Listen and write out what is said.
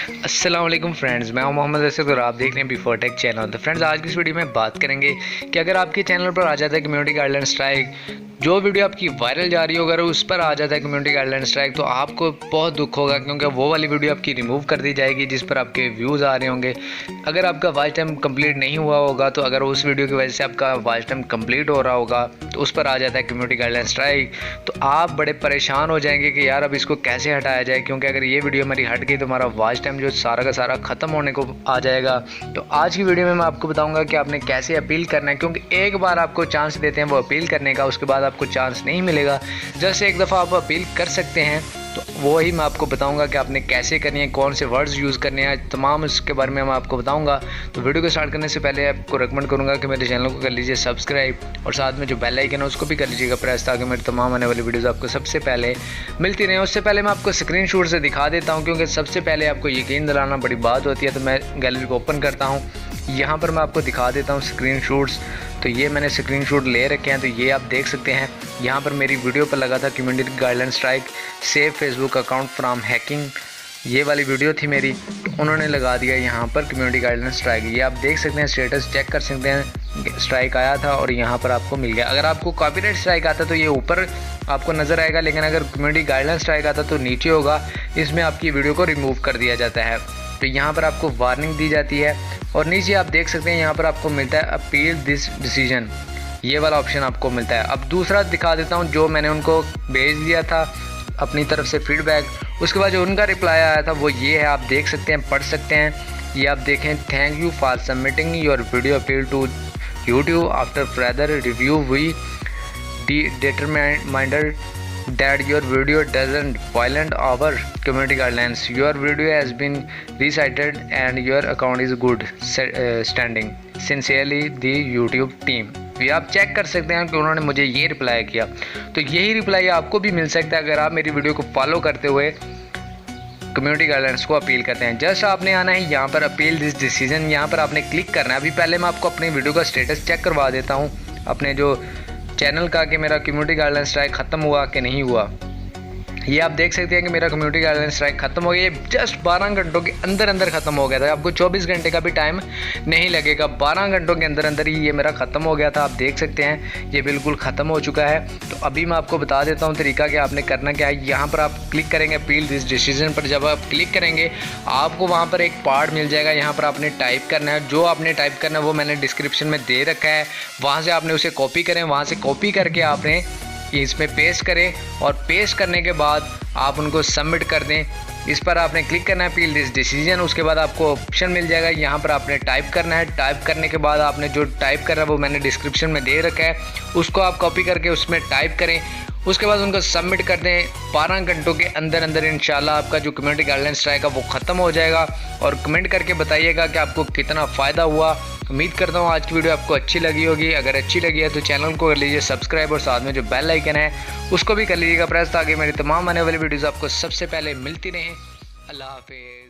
अस्सलाम वालेकुम फ्रेंड्स, मैं हूं मोहम्मद असद और आप देख रहे हैं बिफोर टेक चैनल। तो फ्रेंड्स, आज की इस वीडियो में बात करेंगे कि अगर आपके चैनल पर आ जाता है कम्युनिटी गाइडलाइन स्ट्राइक, जो वीडियो आपकी वायरल जा रही हो अगर उस पर आ जाता है कम्युनिटी गाइडलाइन स्ट्राइक, तो आपको बहुत दुख होगा क्योंकि वो वाली वीडियो आपकी रिमूव कर दी जाएगी जिस पर आपके व्यूज़ आ रहे होंगे। अगर आपका वॉच टाइम कंप्लीट नहीं हुआ होगा, तो अगर उस वीडियो की वजह से आपका वॉच टाइम कंप्लीट हो रहा होगा तो उस पर आ जाता है कम्युनिटी गाइडलाइन स्ट्राइक, तो आप बड़े परेशान हो जाएंगे कि यार अब इसको कैसे हटाया जाए, क्योंकि अगर ये वीडियो हमारी हट गई तो हमारा वॉच टाइम जो सारा का सारा ख़त्म होने को आ जाएगा। तो आज की वीडियो में मैं आपको बताऊंगा कि आपने कैसे अपील करना है, क्योंकि एक बार आपको चांस देते हैं वो अपील करने का, उसके बाद आपको चांस नहीं मिलेगा। जैसे एक दफ़ा आप अपील कर सकते हैं, तो वही मैं आपको बताऊंगा कि आपने कैसे करनी है, कौन से वर्ड्स यूज़ करने हैं, तमाम इसके बारे में मैं आपको बताऊंगा। तो वीडियो को स्टार्ट करने से पहले आपको रिकमेंड करूंगा कि मेरे चैनल को कर लीजिए सब्सक्राइब और साथ में जो बेल आइकन है उसको भी कर लीजिएगा प्रेस, ताकि मेरी तमाम आने वाली वीडियोज़ आपको सबसे पहले मिलती रहे। उससे पहले मैं आपको स्क्रीनशॉट से दिखा देता हूँ, क्योंकि सबसे पहले आपको यकीन दिलाना बड़ी बात होती है। तो मैं गैलरी को ओपन करता हूँ, यहाँ पर मैं आपको दिखा देता हूँ स्क्रीनशॉट्स। तो ये मैंने स्क्रीनशॉट ले रखे हैं, तो ये आप देख सकते हैं। यहाँ पर मेरी वीडियो पर लगा था community guideline strike, save Facebook account from hacking, ये वाली वीडियो थी मेरी, तो उन्होंने लगा दिया यहाँ पर कम्युनिटी गाइडलाइन स्ट्राइक। ये आप देख सकते हैं, स्टेटस चेक कर सकते हैं, स्ट्राइक आया था और यहाँ पर आपको मिल गया। अगर आपको कॉपीराइट स्ट्राइक आता तो ये ऊपर आपको नज़र आएगा, लेकिन अगर कम्युनिटी गाइडलाइन स्ट्राइक आता तो नीचे होगा, इसमें आपकी वीडियो को रिमूव कर दिया जाता है। तो यहाँ पर आपको वार्निंग दी जाती है और नीचे आप देख सकते हैं यहाँ पर आपको मिलता है अपील दिस डिसीजन, ये वाला ऑप्शन आपको मिलता है। अब दूसरा दिखा देता हूँ, जो मैंने उनको भेज दिया था अपनी तरफ से फीडबैक, उसके बाद जो उनका रिप्लाई आया था वो ये है, आप देख सकते हैं, पढ़ सकते हैं। ये आप देखें, thank you for submitting your video appeal to YouTube after further review we determined that your video doesn't violate our community guidelines. Your video has been recited and your account is good standing. Sincerely the YouTube team. ये आप check कर सकते हैं कि उन्होंने मुझे ये reply किया। तो यही रिप्लाई आपको भी मिल सकता है अगर आप मेरी वीडियो को फॉलो करते हुए कम्युनिटी गाइडलाइंस को अपील करते हैं। जस्ट आपने आना है यहाँ पर अपील दिस डिसीजन, यहाँ पर आपने क्लिक करना है। अभी पहले मैं आपको अपनी वीडियो का स्टेटस चेक करवा देता हूँ अपने जो चैनल का, कि मेरा कम्युनिटी गाइडलाइन स्ट्राइक ख़त्म हुआ कि नहीं हुआ। ये आप देख सकते हैं कि मेरा कम्युनिटी गाइडलाइन स्ट्राइक ख़त्म हो गया। ये जस्ट 12 घंटों के अंदर अंदर ख़त्म हो गया था, आपको 24 घंटे का भी टाइम नहीं लगेगा, 12 घंटों के अंदर अंदर ही ये मेरा ख़त्म हो गया था। आप देख सकते हैं ये बिल्कुल ख़त्म हो चुका है। तो अभी मैं आपको बता देता हूँ तरीका कि आपने करना क्या है। यहाँ पर आप क्लिक करेंगे अपील दिस डिसीजन पर, जब आप क्लिक करेंगे आपको वहाँ पर एक पार्ट मिल जाएगा, यहाँ पर आपने टाइप करना है। जो आपने टाइप करना है वो मैंने डिस्क्रिप्शन में दे रखा है, वहाँ से आपने उसे कॉपी करें, वहाँ से कॉपी करके आपने इसमें पेस्ट करें और पेस्ट करने के बाद आप उनको सबमिट कर दें। इस पर आपने क्लिक करना है अपील दिस डिसीजन, उसके बाद आपको ऑप्शन मिल जाएगा, यहाँ पर आपने टाइप करना है। टाइप करने के बाद आपने जो टाइप करना है वो मैंने डिस्क्रिप्शन में दे रखा है, उसको आप कॉपी करके उसमें टाइप करें, उसके बाद उनको सबमिट कर दें। 12 घंटों के अंदर अंदर इंशाल्लाह आपका जो कम्युनिटी गाइडलाइन स्ट्राइक है वो ख़त्म हो जाएगा। और कमेंट करके बताइएगा कि आपको कितना फ़ायदा हुआ। उम्मीद करता हूँ आज की वीडियो आपको अच्छी लगी होगी। अगर अच्छी लगी है तो चैनल को कर लीजिए सब्सक्राइब और साथ में जो बेल आइकन है उसको भी कर लीजिएगा प्रेस, ताकि मेरी तमाम आने वाली वीडियोज़ आपको सबसे पहले मिलती रहें। अल्लाह हाफिज़।